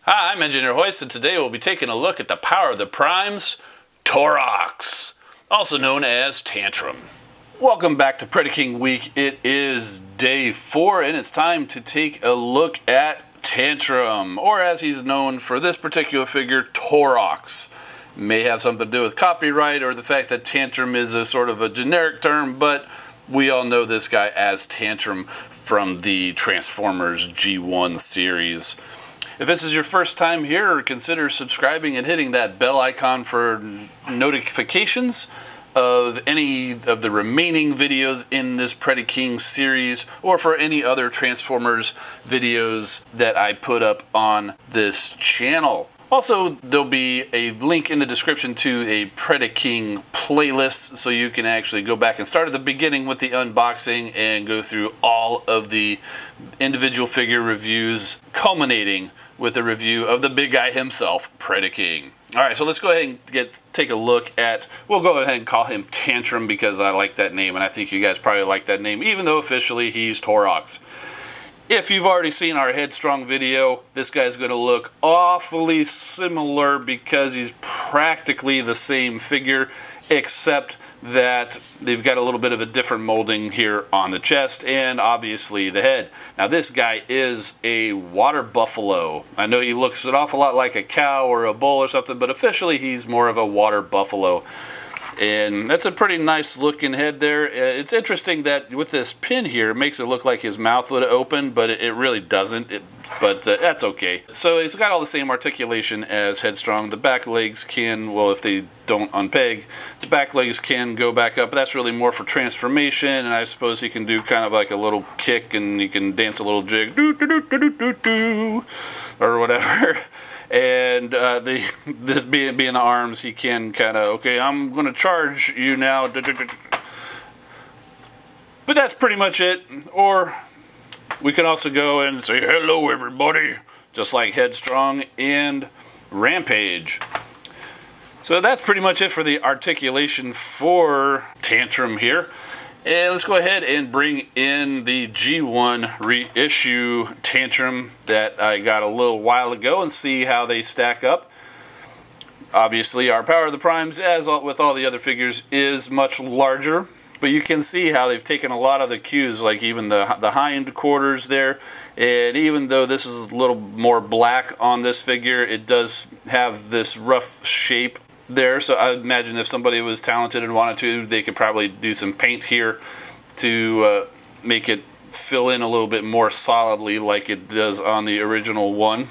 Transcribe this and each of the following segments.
Hi, I'm Engineer Hoist, and today we'll be taking a look at the power of the Primes Torox, also known as Tantrum. Welcome back to Predaking Week. It is day 4, and it's time to take a look at Tantrum, or as he's known for this particular figure, Torox. May have something to do with copyright or the fact that Tantrum is a sort of a generic term, but we all know this guy as Tantrum from the Transformers G1 series. If this is your first time here, consider subscribing and hitting that bell icon for notifications of any of the remaining videos in this Predaking series, or for any other Transformers videos that I put up on this channel. Also, there'll be a link in the description to a Predaking playlist, so you can actually go back and start at the beginning with the unboxing and go through all of the individual figure reviews, culminating with a review of the big guy himself, Predaking. Alright, so let's go ahead and take a look at, we'll go ahead and call him Tantrum because I like that name, and I think you guys probably like that name, even though officially he's Torox. If you've already seen our Headstrong video, this guy's going to look awfully similar because he's practically the same figure, except that they've got a little bit of a different molding here on the chest and obviously the head. Now this guy is a water buffalo. I know he looks an awful lot like a cow or a bull or something, but officially he's more of a water buffalo. And that's a pretty nice looking head there. It's interesting that with this pin here, it makes it look like his mouth would open, but it really doesn't. But that's okay. So he's got all the same articulation as Headstrong. The back legs can, well, if they don't unpeg, the back legs can go back up. But that's really more for transformation, and I suppose he can do kind of like a little kick, and he can dance a little jig, doo-doo-doo-doo-doo-doo, or whatever. And this being the arms, he can kind of, okay, I'm going to charge you now. But that's pretty much it. Or we can also go and say, hello everybody, just like Headstrong and Rampage. So that's pretty much it for the articulation for Tantrum here. And let's go ahead and bring in the G1 reissue Tantrum that I got a little while ago and see how they stack up. Obviously, our Power of the Primes, as with all the other figures, is much larger. But you can see how they've taken a lot of the cues, like even the hind quarters there. And even though this is a little more black on this figure, it does have this rough shape there. So I imagine if somebody was talented and wanted to, they could probably do some paint here to make it fill in a little bit more solidly like it does on the original one.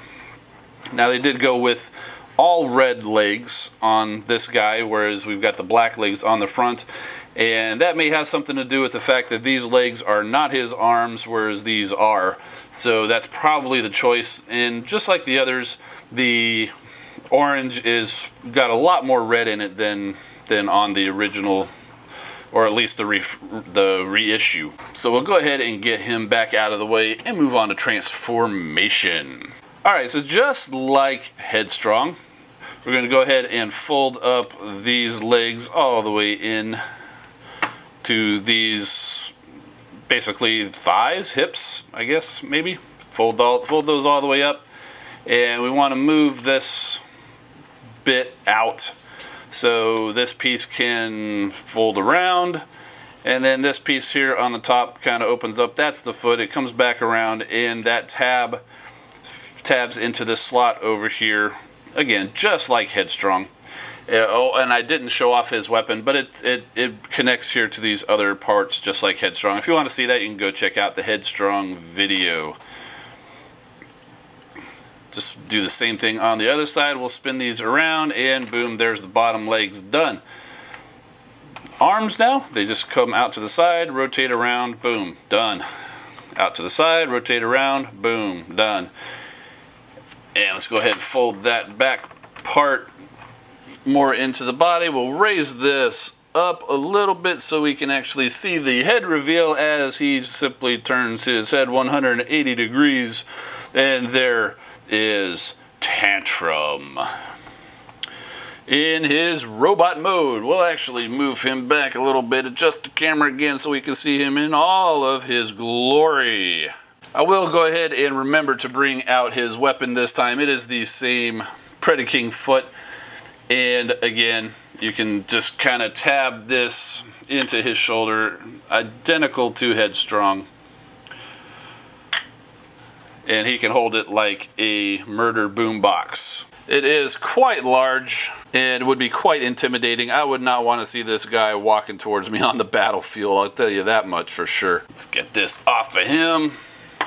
Now they did go with all red legs on this guy, whereas we've got the black legs on the front, and that may have something to do with the fact that these legs are not his arms, whereas these are. So that's probably the choice. And just like the others, the orange is got a lot more red in it than on the original, or at least the reissue. So we'll go ahead and get him back out of the way and move on to transformation. Alright, so just like Headstrong, we're going to go ahead and fold up these legs all the way in to these basically thighs, hips, I guess, maybe. Fold those all the way up, and we want to move this bit out so this piece can fold around, and then this piece here on the top kind of opens up. That's the foot. It comes back around, and that tabs into this slot over here again, just like Headstrong. Oh, and I didn't show off his weapon, but it connects here to these other parts just like Headstrong. If you want to see that, you can go check out the Headstrong video. Just do the same thing on the other side. We'll spin these around, and boom, there's the bottom legs done. Arms now, they just come out to the side, rotate around, boom, done. Out to the side, rotate around, boom, done. And let's go ahead and fold that back part more into the body. We'll raise this up a little bit so we can actually see the head reveal as he simply turns his head 180 degrees, and there is Tantrum in his robot mode. We'll actually move him back a little bit, adjust the camera again so we can see him in all of his glory. I will go ahead and remember to bring out his weapon this time. It is the same Predaking foot. And again, you can just kind of tab this into his shoulder, identical to Headstrong. And he can hold it like a murder boombox. It is quite large and would be quite intimidating. I would not want to see this guy walking towards me on the battlefield, I'll tell you that much for sure. Let's get this off of him.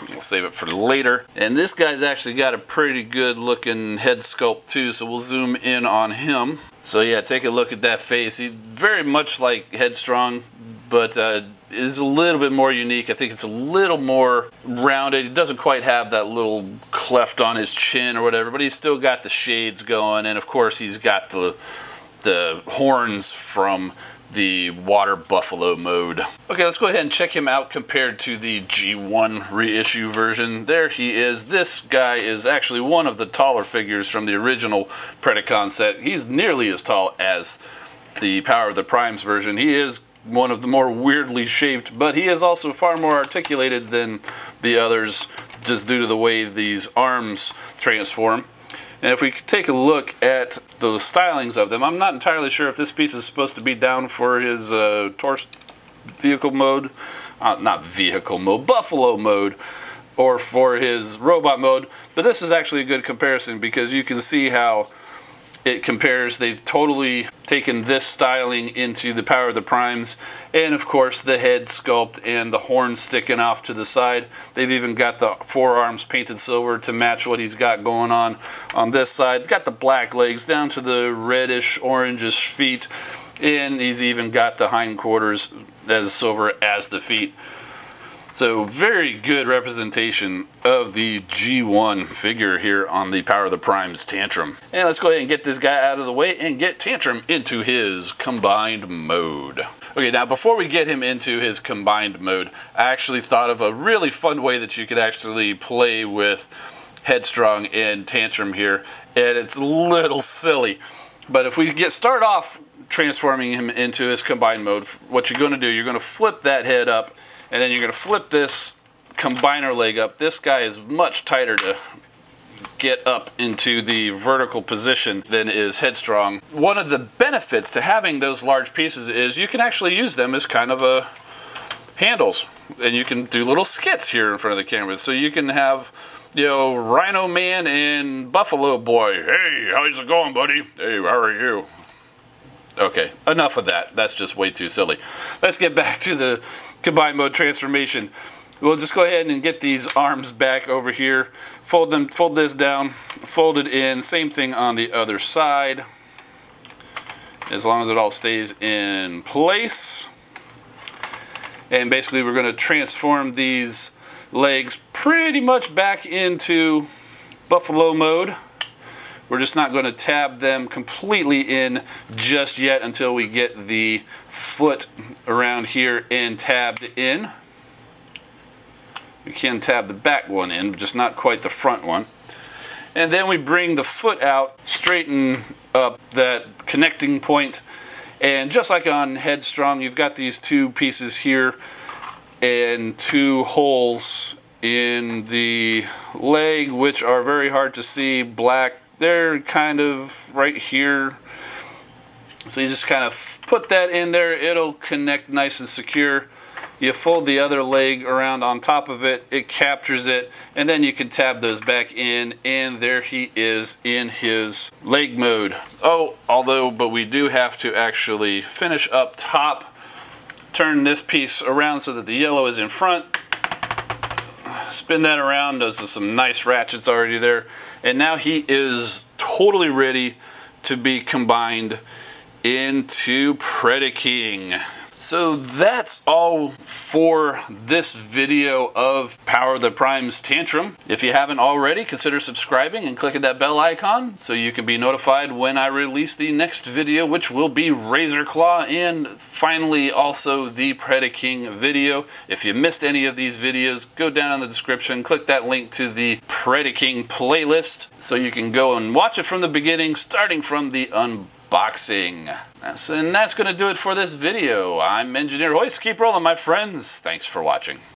We'll save it for later. And this guy's actually got a pretty good looking head sculpt too, so we'll zoom in on him. So yeah, take a look at that face. He's very much like Headstrong, but is a little bit more unique. I think it's a little more rounded. He doesn't quite have that little cleft on his chin or whatever, but he's still got the shades going, and of course he's got the horns from the water buffalo mode. Okay, let's go ahead and check him out compared to the G1 reissue version. There he is. This guy is actually one of the taller figures from the original Predacon set. He's nearly as tall as the Power of the Primes version. He is one of the more weirdly shaped, but he is also far more articulated than the others, just due to the way these arms transform. And if we take a look at the stylings of them, I'm not entirely sure if this piece is supposed to be down for his torso vehicle mode, not vehicle mode, buffalo mode, or for his robot mode, but this is actually a good comparison because you can see how it compares. They've totally taken this styling into the Power of the Primes, and of course the head sculpt and the horns sticking off to the side. They've even got the forearms painted silver to match what he's got going on this side. Got the black legs down to the reddish orangish feet, and he's even got the hindquarters as silver as the feet. So very good representation of the G1 figure here on the Power of the Primes Tantrum. And let's go ahead and get this guy out of the way and get Tantrum into his combined mode. Okay, now before we get him into his combined mode, I actually thought of a really fun way that you could actually play with Headstrong and Tantrum here, and it's a little silly. But if we start off transforming him into his combined mode, what you're going to do, you're going to flip that head up, and then you're going to flip this combiner leg up. This guy is much tighter to get up into the vertical position than is Headstrong. One of the benefits to having those large pieces is you can actually use them as kind of a handles, and you can do little skits here in front of the camera. So you can have, you know, Rhino Man and Buffalo Boy. Hey, how's it going, buddy? Hey, how are you? Okay, enough of that. That's just way too silly. Let's get back to the combined mode transformation. We'll just go ahead and get these arms back over here. Fold this down, fold it in. Same thing on the other side. As long as it all stays in place. And basically we're going to transform these legs pretty much back into buffalo mode. We're just not going to tab them completely in just yet until we get the foot around here and tabbed in. We can tab the back one in, but just not quite the front one. And then we bring the foot out, straighten up that connecting point, and just like on Headstrong, you've got these two pieces here and two holes in the leg, which are very hard to see, black. They're kind of right here. So you just kind of put that in there. It'll connect nice and secure. You fold the other leg around on top of it. It captures it. And then you can tab those back in. And there he is in his leg mode. Oh, but we do have to actually finish up top. Turn this piece around so that the yellow is in front. Spin that around. Those are some nice ratchets already there. And now he is totally ready to be combined into Predaking. So that's all for this video of Power of the Primes Tantrum. If you haven't already, consider subscribing and clicking that bell icon so you can be notified when I release the next video, which will be Razor Claw and finally also the Predaking video. If you missed any of these videos, go down in the description, click that link to the Predaking playlist so you can go and watch it from the beginning, starting from the unboxing. And that's going to do it for this video. I'm Engineer Hoist. Keep rolling, my friends. Thanks for watching.